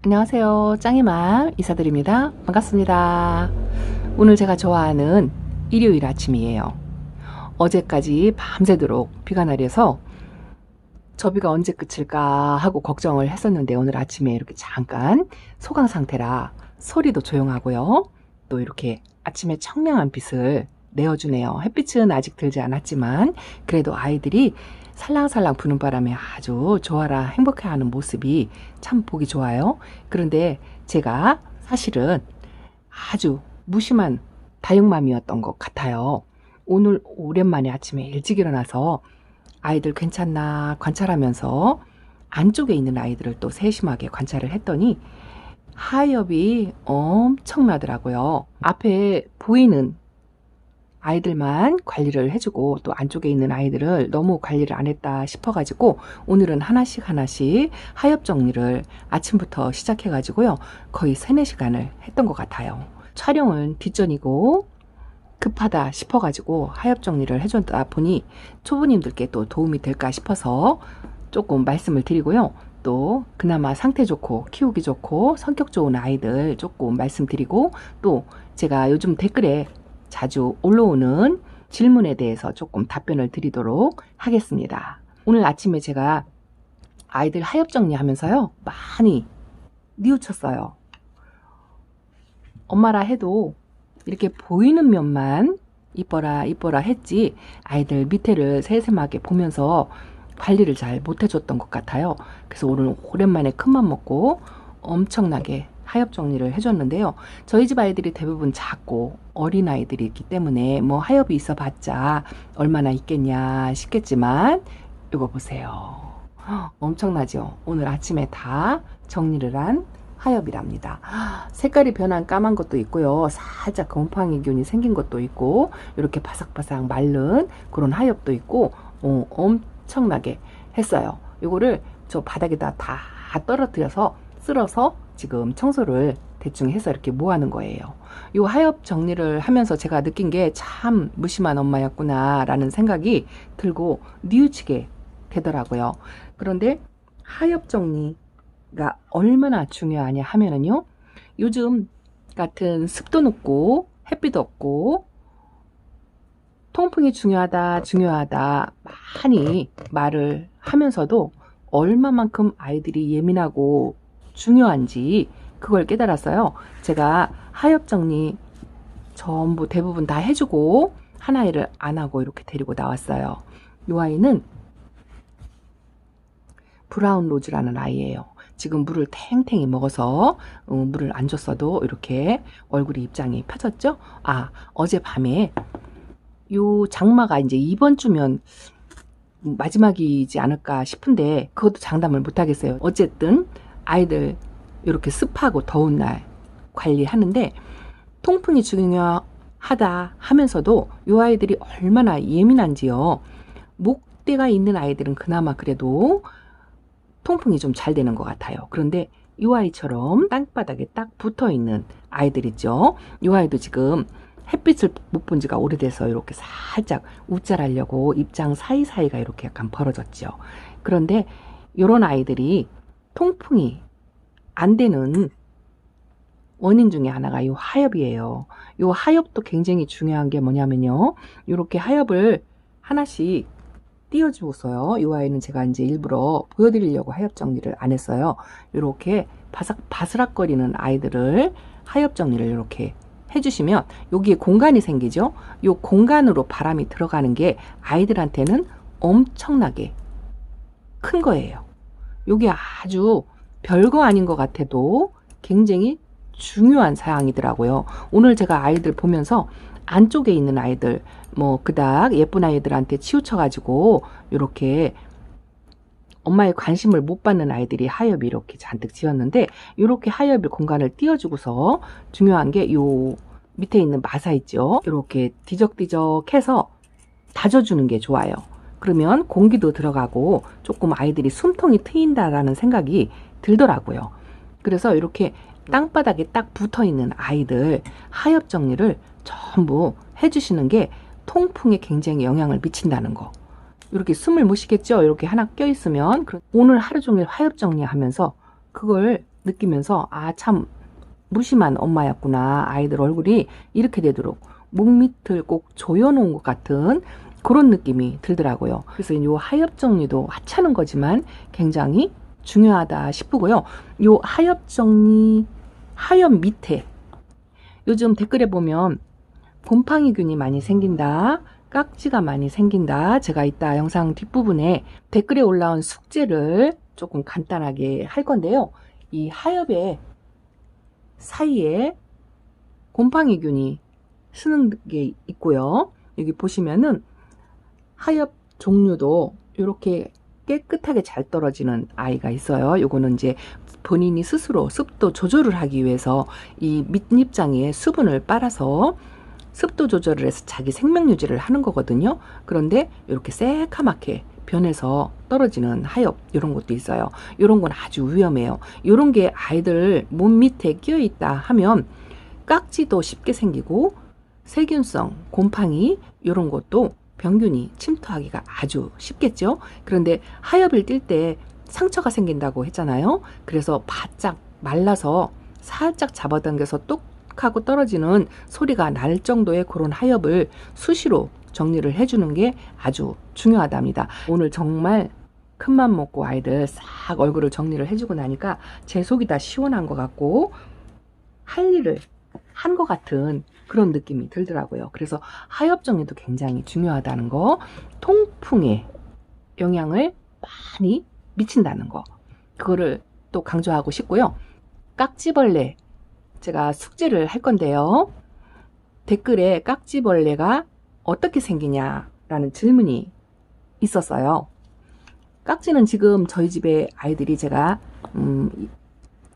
안녕하세요. 짱이맘 이사드립니다. 반갑습니다. 오늘 제가 좋아하는 일요일 아침이에요. 어제까지 밤새도록 비가 내려서 저 비가 언제 그칠까 하고 걱정을 했었는데 오늘 아침에 이렇게 잠깐 소강 상태라 소리도 조용하고요. 또 이렇게 아침에 청량한 빛을 내어주네요. 햇빛은 아직 들지 않았지만 그래도 아이들이 살랑살랑 부는 바람에 아주 좋아라 행복해하는 모습이 참 보기 좋아요. 그런데 제가 사실은 아주 무심한 다육맘이었던 것 같아요. 오늘 오랜만에 아침에 일찍 일어나서 아이들 괜찮나 관찰하면서 안쪽에 있는 아이들을 또 세심하게 관찰을 했더니 하엽이 엄청나더라고요. 앞에 보이는 아이들만 관리를 해주고 또 안쪽에 있는 아이들을 너무 관리를 안 했다 싶어가지고 오늘은 하나씩 하엽 정리를 아침부터 시작해가지고요. 거의 3-4시간을 했던 것 같아요. 촬영은 뒷전이고 급하다 싶어가지고 하엽 정리를 해줬다 보니 초보님들께 또 도움이 될까 싶어서 조금 말씀을 드리고요. 또 그나마 상태 좋고 키우기 좋고 성격 좋은 아이들 조금 말씀드리고 또 제가 요즘 댓글에 자주 올라오는 질문에 대해서 조금 답변을 드리도록 하겠습니다. 오늘 아침에 제가 아이들 하엽 정리하면서요 많이 뉘우쳤어요. 엄마라 해도 이렇게 보이는 면만 이뻐라 했지 아이들 밑에를 세심하게 보면서 관리를 잘 못해줬던 것 같아요. 그래서 오늘 오랜만에 큰맘 먹고 엄청나게 하엽 정리를 해줬는데요. 저희 집 아이들이 대부분 작고 어린 아이들이 있기 때문에 뭐 하엽이 있어 봤자 얼마나 있겠냐 싶겠지만 이거 보세요. 엄청나죠? 오늘 아침에 다 정리를 한 하엽이랍니다. 색깔이 변한 까만 것도 있고요. 살짝 곰팡이균이 생긴 것도 있고 이렇게 바삭바삭 마른 그런 하엽도 있고 엄청나게 했어요. 이거를 저 바닥에다 다 떨어뜨려서 쓸어서 지금 청소를 대충 해서 이렇게 모아놓은 거예요. 이 하엽 정리를 하면서 제가 느낀 게 참 무심한 엄마였구나 라는 생각이 들고 뉘우치게 되더라고요. 그런데 하엽 정리가 얼마나 중요하냐 하면은요, 요즘 같은 습도 높고 햇빛 없고 통풍이 중요하다 많이 말을 하면서도 얼마만큼 아이들이 예민하고 중요한지 그걸 깨달았어요. 제가 하엽 정리 전부 대부분 다 해주고 한 아이를 안 하고 이렇게 데리고 나왔어요. 이 아이는 브라운 로즈라는 아이예요. 지금 물을 탱탱히 먹어서 물을 안 줬어도 이렇게 얼굴이 입장이 펴졌죠. 어젯밤에 요 장마가 이제 이번 주면 마지막이지 않을까 싶은데 그것도 장담을 못 하겠어요. 어쨌든 아이들 이렇게 습하고 더운 날 관리하는데 통풍이 중요하다 하면서도 이 아이들이 얼마나 예민한지요. 목대가 있는 아이들은 그나마 그래도 통풍이 좀 잘 되는 것 같아요. 그런데 이 아이처럼 땅바닥에 딱 붙어 있는 아이들 있죠. 이 아이도 지금 햇빛을 못 본 지가 오래돼서 이렇게 살짝 웃잘하려고 입장 사이사이가 이렇게 약간 벌어졌죠. 그런데 이런 아이들이 통풍이 안 되는 원인 중에 하나가 이 하엽이에요. 이 하엽도 굉장히 중요한 게 뭐냐면요. 이렇게 하엽을 하나씩 띄워주고서요. 이 아이는 제가 이제 일부러 보여드리려고 하엽 정리를 안 했어요. 이렇게 바스락거리는 아이들을 하엽 정리를 이렇게 해주시면 여기에 공간이 생기죠. 이 공간으로 바람이 들어가는 게 아이들한테는 엄청나게 큰 거예요. 이게 아주 별거 아닌 것 같아도 굉장히 중요한 사항이더라고요. 오늘 제가 아이들 보면서 안쪽에 있는 아이들 그닥 예쁜 아이들한테 치우쳐가지고 이렇게 엄마의 관심을 못 받는 아이들이 하엽이 이렇게 잔뜩 지었는데 이렇게 하엽의 공간을 띄워주고서 중요한 게 요 밑에 있는 마사 있죠. 이렇게 뒤적뒤적해서 다져주는 게 좋아요. 그러면 공기도 들어가고 조금 아이들이 숨통이 트인다라는 생각이 들더라고요. 그래서 이렇게 땅바닥에 딱 붙어 있는 아이들 하엽 정리를 전부 해주시는 게 통풍에 굉장히 영향을 미친다는 거. 이렇게 숨을 못 쉬겠죠. 이렇게 하나 껴있으면 오늘 하루 종일 하엽 정리하면서 그걸 느끼면서 아, 참 무심한 엄마였구나. 아이들 얼굴이 이렇게 되도록 목 밑을 꼭 조여놓은 것 같은 그런 느낌이 들더라고요. 그래서 이 하엽 정리도 하찮은 거지만 굉장히 중요하다 싶고요. 이 하엽 정리, 하엽 밑에 요즘 댓글에 보면 곰팡이균이 많이 생긴다, 깍지가 많이 생긴다. 제가 이따 영상 뒷부분에 댓글에 올라온 숙제를 조금 간단하게 할 건데요. 이 하엽의 사이에 곰팡이균이 쓰는 게 있고요. 여기 보시면은 하엽 종류도 이렇게 깨끗하게 잘 떨어지는 아이가 있어요. 요거는 이제 본인이 스스로 습도 조절을 하기 위해서 이 밑입장에 수분을 빨아서 습도 조절을 해서 자기 생명 유지를 하는 거거든요. 그런데 이렇게 새카맣게 변해서 떨어지는 하엽 이런 것도 있어요. 이런 건 아주 위험해요. 이런 게 아이들 몸 밑에 끼어 있다 하면 깍지도 쉽게 생기고 세균성 곰팡이 이런 것도 병균이 침투하기가 아주 쉽겠죠. 그런데 하엽을 띌 때 상처가 생긴다고 했잖아요. 그래서 바짝 말라서 살짝 잡아당겨서 뚝 하고 떨어지는 소리가 날 정도의 그런 하엽을 수시로 정리를 해주는 게 아주 중요하답니다. 오늘 정말 큰맘 먹고 아이들 싹 얼굴을 정리를 해주고 나니까 제 속이 다 시원한 것 같고 할 일을 한 것 같은 그런 느낌이 들더라고요. 그래서 하엽 정리도 굉장히 중요하다는 거, 통풍에 영향을 많이 미친다는 거, 그거를 또 강조하고 싶고요. 깍지벌레 제가 숙제를 할 건데요. 댓글에 깍지벌레가 어떻게 생기냐라는 질문이 있었어요. 깍지는 지금 저희 집에 아이들이 제가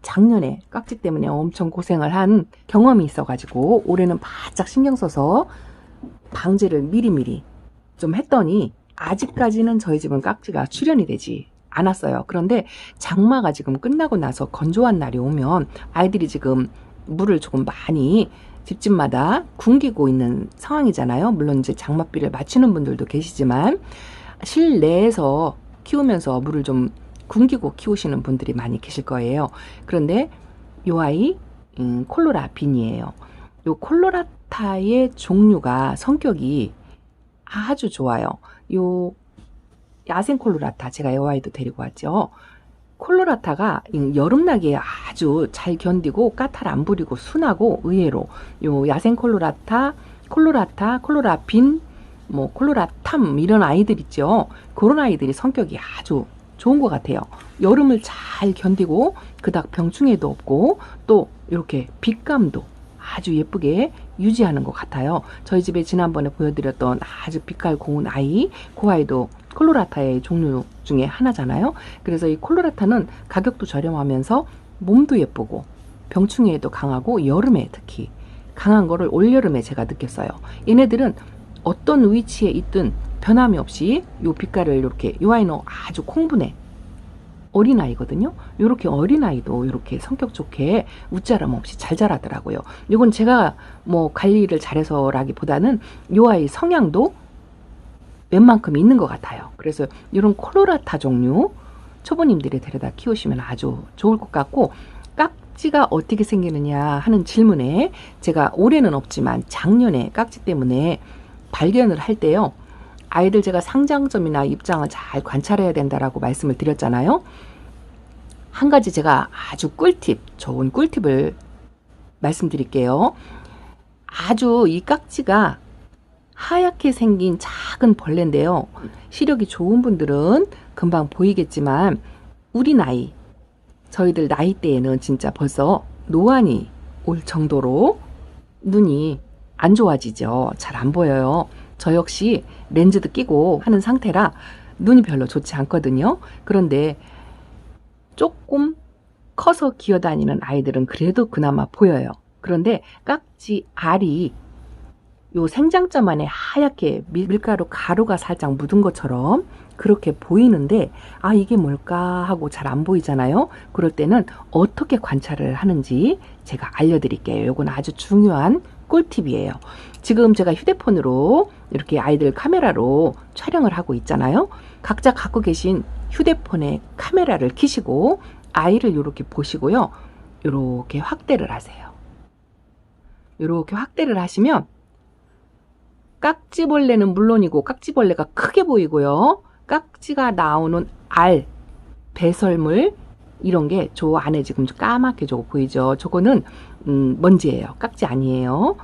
작년에 깍지 때문에 엄청 고생을 한 경험이 있어가지고 올해는 바짝 신경 써서 방제를 미리미리 좀 했더니 아직까지는 저희 집은 깍지가 출현이 되지 않았어요. 그런데 장마가 지금 끝나고 나서 건조한 날이 오면 아이들이 지금 물을 조금 많이 집집마다 굶기고 있는 상황이잖아요. 물론 이제 장맛비를 맞추는 분들도 계시지만 실내에서 키우면서 물을 좀 굶기고 키우시는 분들이 많이 계실 거예요. 그런데 요 아이 콜로라빈이에요. 요 콜로라타의 종류가 성격이 아주 좋아요. 요 야생 콜로라타 제가 요 아이도 데리고 왔죠. 콜로라타가 여름나기에 아주 잘 견디고 까탈 안 부리고 순하고 의외로 요 야생 콜로라타, 콜로라빈, 뭐 콜로라탐 이런 아이들 있죠. 그런 아이들이 성격이 아주 좋은 것 같아요. 여름을 잘 견디고 그닥 병충해도 없고 또 이렇게 빛감도 아주 예쁘게 유지하는 것 같아요. 저희 집에 지난번에 보여드렸던 아주 빛깔 고운 아이, 그 아이도 콜로라타의 종류 중에 하나잖아요. 그래서 이 콜로라타는 가격도 저렴하면서 몸도 예쁘고 병충해에도 강하고 여름에 특히 강한 거를 올여름에 제가 느꼈어요. 얘네들은 어떤 위치에 있든 변함이 없이 요 빛깔을 이렇게, 요 아이는 아주 콩분해 어린아이거든요. 이렇게 어린아이도 이렇게 성격 좋게 웃자람 없이 잘 자라더라고요. 이건 제가 뭐 관리를 잘해서라기보다는 요 아이 성향도 웬만큼 있는 것 같아요. 그래서 이런 콜로라타 종류 초보님들이 데려다 키우시면 아주 좋을 것 같고, 깍지가 어떻게 생기느냐 하는 질문에 제가 올해는 없지만 작년에 깍지 때문에 발견을 할 때요. 아이들 제가 상장점이나 입장을 잘 관찰해야 된다라고 말씀을 드렸잖아요. 한 가지 제가 아주 꿀팁, 좋은 꿀팁을 말씀드릴게요. 아주 이 깍지가 하얗게 생긴 작은 벌레인데요. 시력이 좋은 분들은 금방 보이겠지만 우리 나이, 저희들 나이대에는 진짜 벌써 노안이 올 정도로 눈이 안 좋아지죠. 잘 안 보여요. 저 역시 렌즈도 끼고 하는 상태라 눈이 별로 좋지 않거든요. 그런데 조금 커서 기어다니는 아이들은 그래도 그나마 보여요. 그런데 깍지 알이 요 생장점 안에 하얗게 밀가루 가루가 살짝 묻은 것처럼 그렇게 보이는데, 아 이게 뭘까 하고 잘 안 보이잖아요. 그럴 때는 어떻게 관찰을 하는지 제가 알려드릴게요. 이건 아주 중요한 꿀팁이에요. 지금 제가 휴대폰으로 이렇게 아이들 카메라로 촬영을 하고 있잖아요. 각자 갖고 계신 휴대폰에 카메라를 켜시고 아이를 이렇게 보시고요. 이렇게 확대를 하세요. 이렇게 확대를 하시면 깍지벌레는 물론이고 깍지벌레가 크게 보이고요. 깍지가 나오는 알, 배설물 이런 게 저 안에 지금 까맣게 저거 보이죠? 저거는 먼지예요. 깍지 아니에요.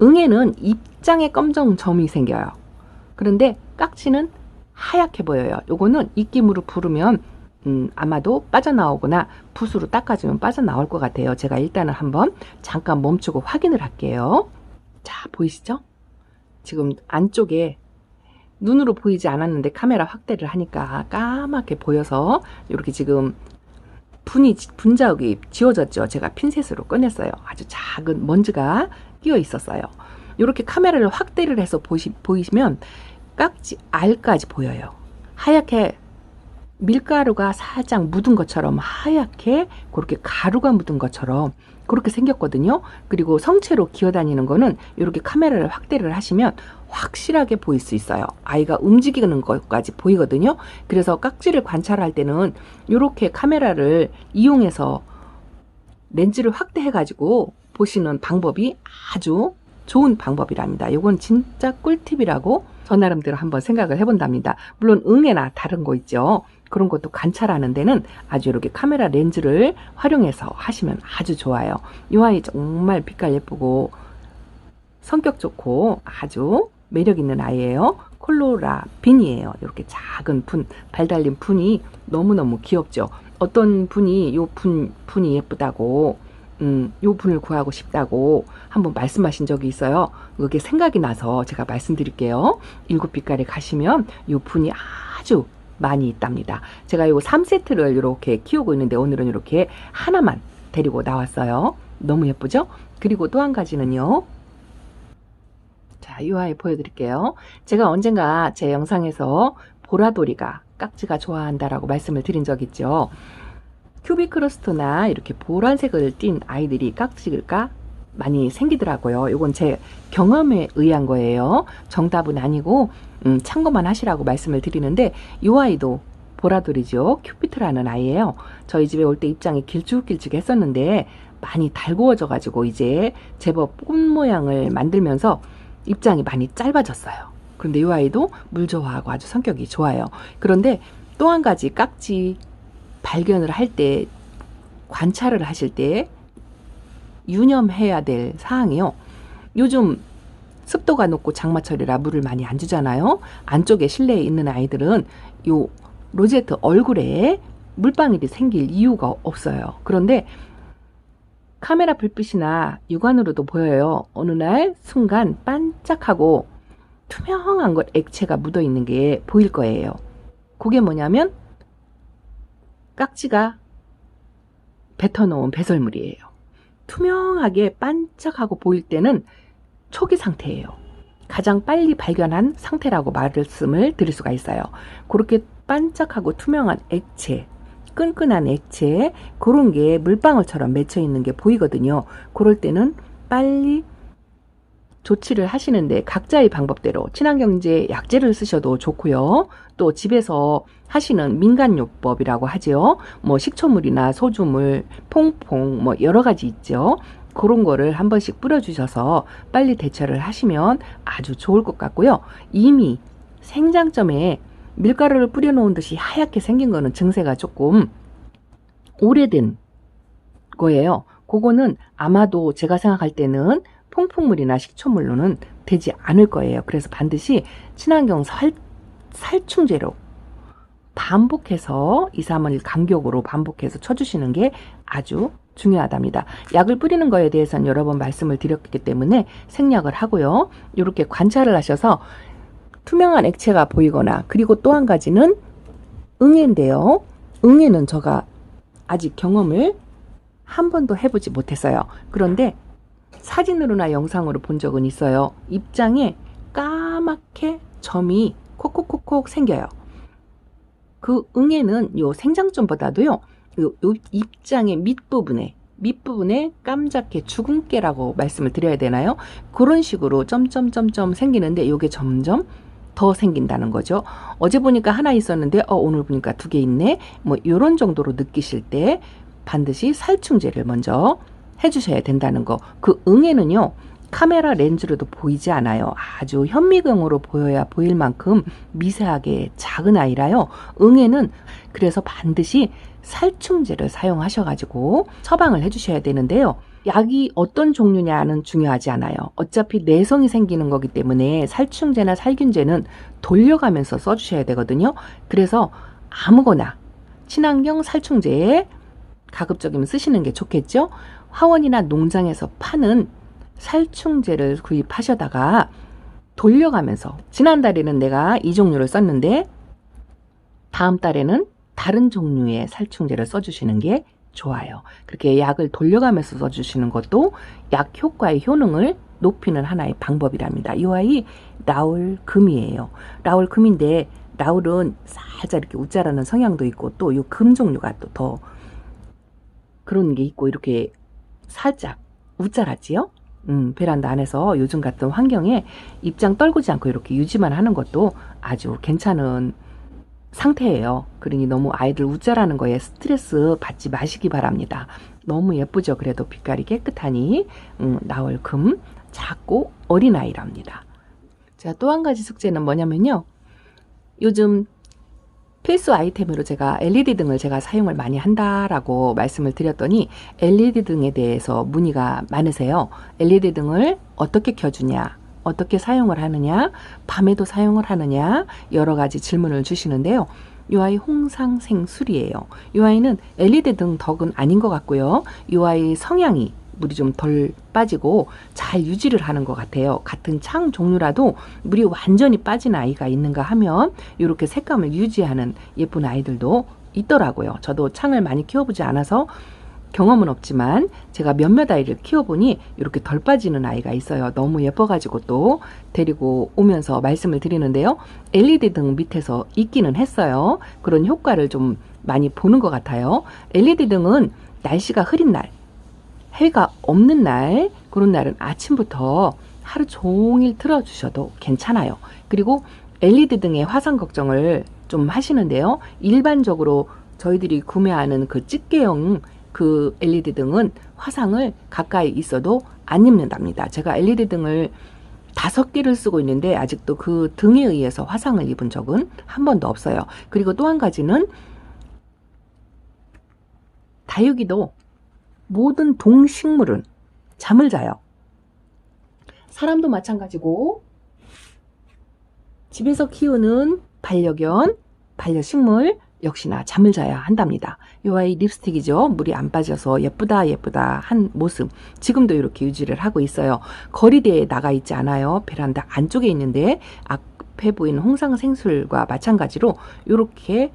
응애는 입장에 검정 점이 생겨요. 그런데 깍지는 하얗게 보여요. 요거는 입김으로 부르면 아마도 빠져나오거나 붓으로 닦아주면 빠져나올 것 같아요. 제가 일단은 한번 잠깐 멈추고 확인을 할게요. 자, 보이시죠? 지금 안쪽에 눈으로 보이지 않았는데 카메라 확대를 하니까 까맣게 보여서 이렇게 지금 분자국이 지워졌죠. 제가 핀셋으로 꺼냈어요. 아주 작은 먼지가 끼어 있었어요. 이렇게 카메라를 확대를 해서 보이시면 깍지 알까지 보여요. 하얗게 밀가루가 살짝 묻은 것처럼 하얗게 그렇게 가루가 묻은 것처럼 그렇게 생겼거든요. 그리고 성체로 기어다니는 거는 이렇게 카메라를 확대를 하시면 확실하게 보일 수 있어요. 아이가 움직이는 것까지 보이거든요. 그래서 깍지를 관찰할 때는 이렇게 카메라를 이용해서 렌즈를 확대해 가지고 보시는 방법이 아주 좋은 방법이랍니다. 이건 진짜 꿀팁이라고 저 나름대로 한번 생각을 해본답니다. 물론 응애나 다른 거 있죠. 그런 것도 관찰하는 데는 아주 이렇게 카메라 렌즈를 활용해서 하시면 아주 좋아요. 이 아이 정말 빛깔 예쁘고 성격 좋고 아주 매력 있는 아이예요. 콜로라 빈이에요. 이렇게 작은 발 달린 푼이 너무너무 귀엽죠. 어떤 분이 요 푼이 예쁘다고 요 분을 구하고 싶다고 한번 말씀하신 적이 있어요. 그게 생각이 나서 제가 말씀드릴게요. 7빛깔에 가시면 요 분이 아주 많이 있답니다. 제가 요 3세트를 이렇게 키우고 있는데 오늘은 이렇게 하나만 데리고 나왔어요. 너무 예쁘죠? 그리고 또 한 가지는요. 자, 이 아이 보여드릴게요. 제가 언젠가 제 영상에서 보라돌이가 깍지가 좋아한다라고 말씀을 드린 적 있죠. 큐비크로스트나 이렇게 보라색을 띤 아이들이 깍지가 많이 생기더라고요. 이건 제 경험에 의한 거예요. 정답은 아니고 참고만 하시라고 말씀을 드리는데 이 아이도 보라돌이죠. 큐피트라는 아이예요. 저희 집에 올 때 입장이 길쭉길쭉 했었는데 많이 달구어져 가지고 이제 제법 꽃 모양을 만들면서 입장이 많이 짧아졌어요. 그런데 이 아이도 물 좋아하고 아주 성격이 좋아요. 그런데 또 한 가지 깍지 발견을 할 때 관찰을 하실 때 유념해야 될 사항이요. 요즘 습도가 높고 장마철이라 물을 많이 안 주잖아요. 안쪽에 실내에 있는 아이들은 요 로제트 얼굴에 물방울이 생길 이유가 없어요. 그런데 카메라 불빛이나 육안으로도 보여요. 어느 날 순간 반짝하고 투명한 것 액체가 묻어 있는 게 보일 거예요. 그게 뭐냐면 깍지가 뱉어놓은 배설물이에요. 투명하게 반짝하고 보일 때는 초기 상태예요. 가장 빨리 발견한 상태라고 말씀을 드릴 수가 있어요. 그렇게 반짝하고 투명한 액체, 끈끈한 액체, 그런 게 물방울처럼 맺혀 있는 게 보이거든요. 그럴 때는 빨리 조치를 하시는데 각자의 방법대로 친환경제 약재를 쓰셔도 좋고요. 또 집에서 하시는 민간요법이라고 하죠. 뭐 식초물이나 소주물, 퐁퐁 뭐 여러 가지 있죠. 그런 거를 한 번씩 뿌려주셔서 빨리 대처를 하시면 아주 좋을 것 같고요. 이미 생장점에 밀가루를 뿌려놓은 듯이 하얗게 생긴 거는 증세가 조금 오래된 거예요. 그거는 아마도 제가 생각할 때는 퐁퐁물이나 식초물로는 되지 않을 거예요. 그래서 반드시 친환경 살충제로 반복해서 2, 3일 간격으로 반복해서 쳐주시는 게 아주 중요하답니다. 약을 뿌리는 거에 대해서는 여러 번 말씀을 드렸기 때문에 생략을 하고요. 이렇게 관찰을 하셔서 투명한 액체가 보이거나 그리고 또 한 가지는 응애인데요. 응애는 제가 아직 경험을 한 번도 해보지 못했어요. 그런데 사진으로나 영상으로 본 적은 있어요. 입장에 까맣게 점이 콕콕콕콕 생겨요. 그 응애는 요 생장점보다도요, 요 입장의 밑부분에 깜짝해 주근깨라고 말씀을 드려야 되나요? 그런 식으로 점점점점 생기는데 요게 점점 더 생긴다는 거죠. 어제 보니까 하나 있었는데 오늘 보니까 2개 있네. 뭐 이런 정도로 느끼실 때 반드시 살충제를 먼저 해주셔야 된다는 거. 그 응애는요, 카메라 렌즈로도 보이지 않아요. 아주 현미경으로 보여야 보일 만큼 미세하게 작은 아이라요. 응애는 그래서 반드시 살충제를 사용하셔가지고 처방을 해주셔야 되는데요. 약이 어떤 종류냐는 중요하지 않아요. 어차피 내성이 생기는 거기 때문에 살충제나 살균제는 돌려가면서 써주셔야 되거든요. 그래서 아무거나 친환경 살충제에 가급적이면 쓰시는 게 좋겠죠. 화원이나 농장에서 파는 살충제를 구입하셔다가 돌려가면서, 지난달에는 내가 이 종류를 썼는데 다음 달에는 다른 종류의 살충제를 써주시는 게 좋아요. 그렇게 약을 돌려가면서 써주시는 것도 약 효과의 효능을 높이는 하나의 방법이랍니다. 이 아이 라울금이에요. 라울금인데 라울은 살짝 이렇게 웃자라는 성향도 있고 또 이 금 종류가 또 더 그런 게 있고 이렇게 살짝 웃자라지요. 베란다 안에서 요즘 같은 환경에 입장 떨구지 않고 이렇게 유지만 하는 것도 아주 괜찮은 상태예요. 그러니 너무 아이들 웃자라는 거에 스트레스 받지 마시기 바랍니다. 너무 예쁘죠. 그래도 빛깔이 깨끗하니 나월금 작고 어린아이랍니다. 자, 또 한 가지 숙제는 뭐냐면요, 요즘 필수 아이템으로 제가 LED 등을 제가 사용을 많이 한다라고 말씀을 드렸더니 LED 등에 대해서 문의가 많으세요. LED 등을 어떻게 켜주냐, 어떻게 사용을 하느냐, 밤에도 사용을 하느냐, 여러 가지 질문을 주시는데요. 이 아이 홍상생술이에요. 이 아이는 LED 등 덕은 아닌 것 같고요. 이 아이 성향이 물이 좀 덜 빠지고 잘 유지를 하는 것 같아요. 같은 창 종류라도 물이 완전히 빠진 아이가 있는가 하면 이렇게 색감을 유지하는 예쁜 아이들도 있더라고요. 저도 창을 많이 키워보지 않아서 경험은 없지만 제가 몇몇 아이를 키워보니 이렇게 덜 빠지는 아이가 있어요. 너무 예뻐가지고 또 데리고 오면서 말씀을 드리는데요. LED 등 밑에서 있기는 했어요. 그런 효과를 좀 많이 보는 것 같아요. LED 등은 날씨가 흐린 날, 해가 없는 날, 그런 날은 아침부터 하루 종일 틀어주셔도 괜찮아요. 그리고 LED 등의 화상 걱정을 좀 하시는데요. 일반적으로 저희들이 구매하는 그 집게용 그 LED 등은 화상을 가까이 있어도 안 입는답니다. 제가 LED 등을 5개를 쓰고 있는데 아직도 그 등에 의해서 화상을 입은 적은 한 번도 없어요. 그리고 또 한 가지는 다육이도 모든 동식물은 잠을 자요. 사람도 마찬가지고 집에서 키우는 반려견, 반려식물 역시나 잠을 자야 한답니다. 이 아이 립스틱이죠. 물이 안 빠져서 예쁘다 한 모습 지금도 이렇게 유지를 하고 있어요. 거리대에 나가 있지 않아요. 베란다 안쪽에 있는데 앞에 보이는 홍상생술과 마찬가지로 이렇게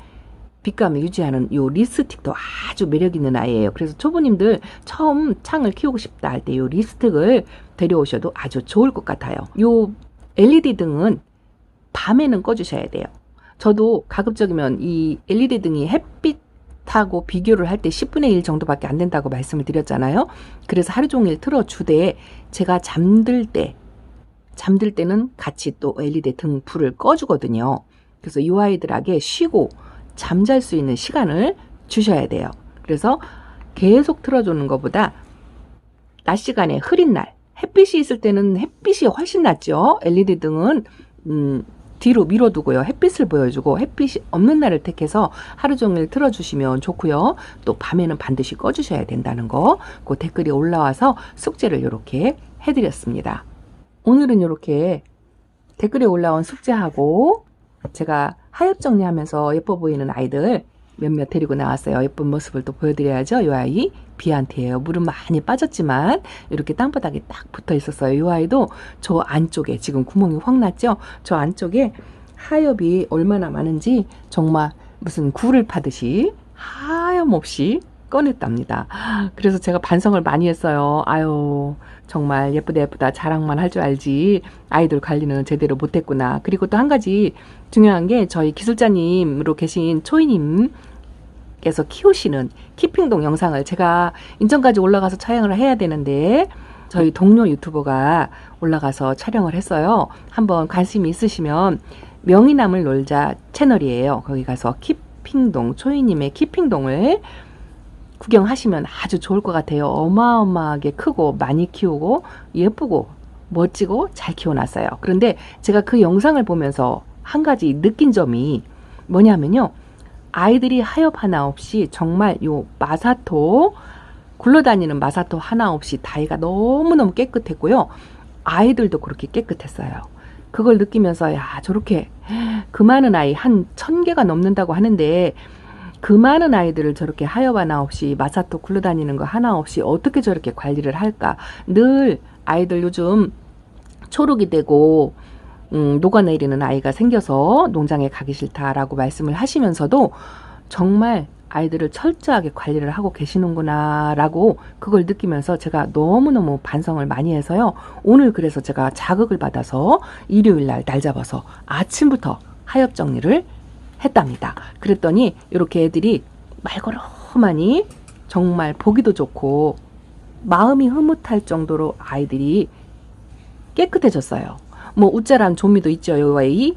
빛감을 유지하는 이 립스틱도 아주 매력 있는 아이예요. 그래서 초보님들 처음 창을 키우고 싶다 할 때 이 립스틱을 데려오셔도 아주 좋을 것 같아요. 이 LED 등은 밤에는 꺼주셔야 돼요. 저도 가급적이면 이 LED 등이 햇빛하고 비교를 할 때 10분의 1 정도밖에 안 된다고 말씀을 드렸잖아요. 그래서 하루 종일 틀어주되 제가 잠들 때는 같이 또 LED 등 불을 꺼주거든요. 그래서 이 아이들에게 쉬고 잠잘 수 있는 시간을 주셔야 돼요. 그래서 계속 틀어주는 것보다 낮 시간에 흐린 날, 햇빛이 있을 때는 햇빛이 훨씬 낫죠. LED 등은 뒤로 밀어두고요. 햇빛을 보여주고 햇빛이 없는 날을 택해서 하루 종일 틀어주시면 좋고요. 또 밤에는 반드시 꺼주셔야 된다는 거, 그 댓글이 올라와서 숙제를 이렇게 해드렸습니다. 오늘은 이렇게 댓글에 올라온 숙제하고 제가 하엽 정리하면서 예뻐 보이는 아이들 몇몇 데리고 나왔어요. 예쁜 모습을 또 보여드려야죠. 이 아이 비안티예요. 물은 많이 빠졌지만 이렇게 땅바닥에 딱 붙어 있었어요. 이 아이도 저 안쪽에 지금 구멍이 확 났죠. 저 안쪽에 하엽이 얼마나 많은지 정말 무슨 굴을 파듯이 하염없이 꺼냈답니다. 그래서 제가 반성을 많이 했어요. 아유, 정말 예쁘다 자랑만 할 줄 알지 아이돌 관리는 제대로 못했구나. 그리고 또 한 가지 중요한 게 저희 기술자님으로 계신 초이님께서 키우시는 키핑동 영상을 제가 인천까지 올라가서 촬영을 해야 되는데 저희 동료 유튜버가 올라가서 촬영을 했어요. 한번 관심이 있으시면 명이남을 놀자 채널이에요. 거기 가서 키핑동, 초이님의 키핑동을 구경하시면 아주 좋을 것 같아요. 어마어마하게 크고 많이 키우고 예쁘고 멋지고 잘 키워놨어요. 그런데 제가 그 영상을 보면서 한 가지 느낀 점이 뭐냐면요. 아이들이 하엽 하나 없이 정말 요 마사토, 굴러다니는 마사토 하나 없이 다이가 너무너무 깨끗했고요. 아이들도 그렇게 깨끗했어요. 그걸 느끼면서 야, 저렇게 그 많은 아이 한 1000개가 넘는다고 하는데 그 많은 아이들을 저렇게 하엽 하나 없이 마사토 굴러다니는 거 하나 없이 어떻게 저렇게 관리를 할까. 늘 아이들 요즘 초록이 되고 녹아내리는 아이가 생겨서 농장에 가기 싫다라고 말씀을 하시면서도 정말 아이들을 철저하게 관리를 하고 계시는구나 라고 그걸 느끼면서 제가 너무너무 반성을 많이 해서요. 오늘 그래서 제가 자극을 받아서 일요일날 날 잡아서 아침부터 하엽 정리를 했답니다. 그랬더니 이렇게 애들이 말걸어하니 정말 보기도 좋고 마음이 흐뭇할 정도로 아이들이 깨끗해졌어요. 뭐 우짜란 조미도 있죠. 이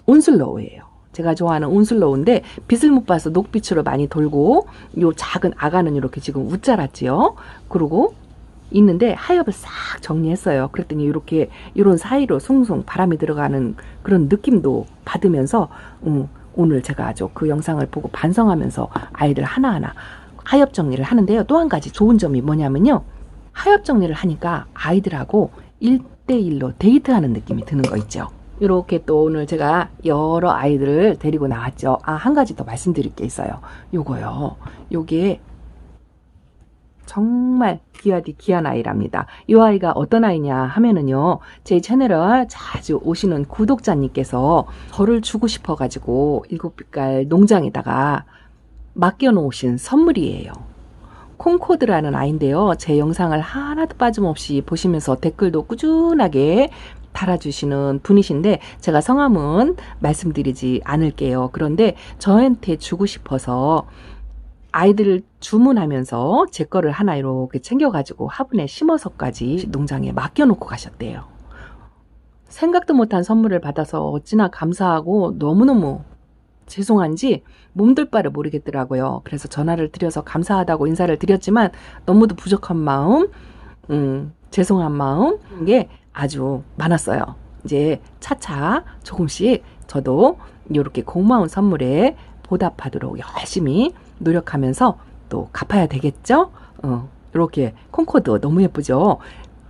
온슬로우예요. 제가 좋아하는 온슬로우인데 빛을 못 봐서 녹빛으로 많이 돌고 요 작은 아가는 이렇게 지금 우짜랐지요. 그리고 있는데 하엽을 싹 정리했어요. 그랬더니 이렇게 이런 사이로 숭숭 바람이 들어가는 그런 느낌도 받으면서 오늘 제가 아주 그 영상을 보고 반성하면서 아이들 하나하나 하엽 정리를 하는데요. 또 한 가지 좋은 점이 뭐냐면요. 하엽 정리를 하니까 아이들하고 1대1로 데이트하는 느낌이 드는 거 있죠. 이렇게 또 오늘 제가 여러 아이들을 데리고 나왔죠. 한 가지 더 말씀드릴 게 있어요. 요거요. 요게 정말 귀하디 귀한 아이랍니다. 이 아이가 어떤 아이냐 하면은요. 제 채널을 자주 오시는 구독자님께서 저를 주고 싶어가지고 7빛깔 농장에다가 맡겨놓으신 선물이에요. 콩코드라는 아이인데요. 제 영상을 하나도 빠짐없이 보시면서 댓글도 꾸준하게 달아주시는 분이신데 제가 성함은 말씀드리지 않을게요. 그런데 저한테 주고 싶어서 아이들을 주문하면서 제 거를 하나 이렇게 챙겨가지고 화분에 심어서까지 농장에 맡겨놓고 가셨대요. 생각도 못한 선물을 받아서 어찌나 감사하고 너무너무 죄송한지 몸둘 바를 모르겠더라고요. 그래서 전화를 드려서 감사하다고 인사를 드렸지만 너무도 부족한 마음, 죄송한 마음 게 아주 많았어요. 이제 차차 조금씩 저도 이렇게 고마운 선물에 보답하도록 열심히 노력하면서 또 갚아야 되겠죠? 이렇게 콩코드 너무 예쁘죠?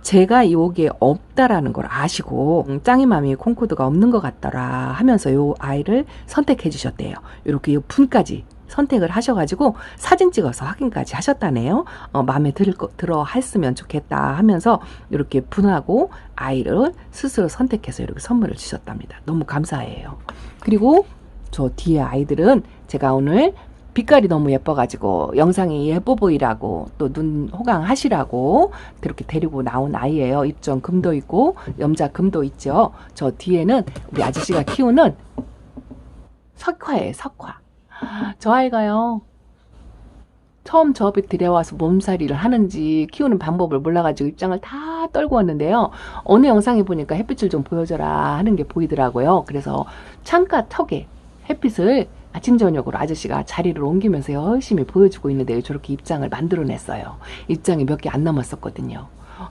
제가 요게 없다라는 걸 아시고 짱이맘이 콩코드가 없는 것 같더라 하면서 요 아이를 선택해 주셨대요. 이렇게 요 분까지 선택을 하셔가지고 사진 찍어서 확인까지 하셨다네요. 마음에 들어 했으면 좋겠다 하면서 이렇게 분하고 아이를 스스로 선택해서 이렇게 선물을 주셨답니다. 너무 감사해요. 그리고 저 뒤에 아이들은 제가 오늘 빛깔이 너무 예뻐가지고 영상이 예뻐 보이라고 또 눈 호강하시라고 그렇게 데리고 나온 아이예요. 입전 금도 있고 염자 금도 있죠. 저 뒤에는 우리 아저씨가 키우는 석화예요. 석화. 저 아이가요. 처음 저 집에 들여와서 몸살이를 하는지 키우는 방법을 몰라가지고 입장을 다 떨고 왔는데요. 어느 영상에 보니까 햇빛을 좀 보여줘라 하는 게 보이더라고요. 그래서 창가 턱에 햇빛을 아침 저녁으로 아저씨가 자리를 옮기면서 열심히 보여주고 있는데 저렇게 입장을 만들어냈어요. 입장이 몇 개 안 남았었거든요.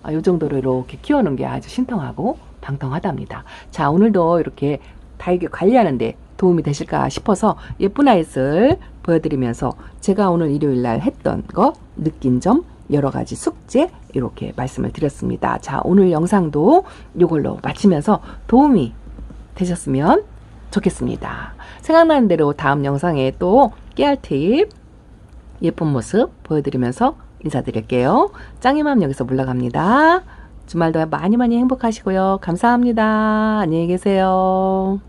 이 정도로 이렇게 키워놓은 게 아주 신통하고 방통하답니다. 자, 오늘도 이렇게 다육이 관리하는데 도움이 되실까 싶어서 예쁜 아이를 보여드리면서 제가 오늘 일요일날 했던 거, 느낀 점, 여러 가지 숙제 이렇게 말씀을 드렸습니다. 자, 오늘 영상도 이걸로 마치면서 도움이 되셨으면 좋겠습니다. 생각나는 대로 다음 영상에 또 깨알 팁 예쁜 모습 보여드리면서 인사드릴게요. 짱이맘 여기서 물러갑니다. 주말도 많이 행복하시고요. 감사합니다. 안녕히 계세요.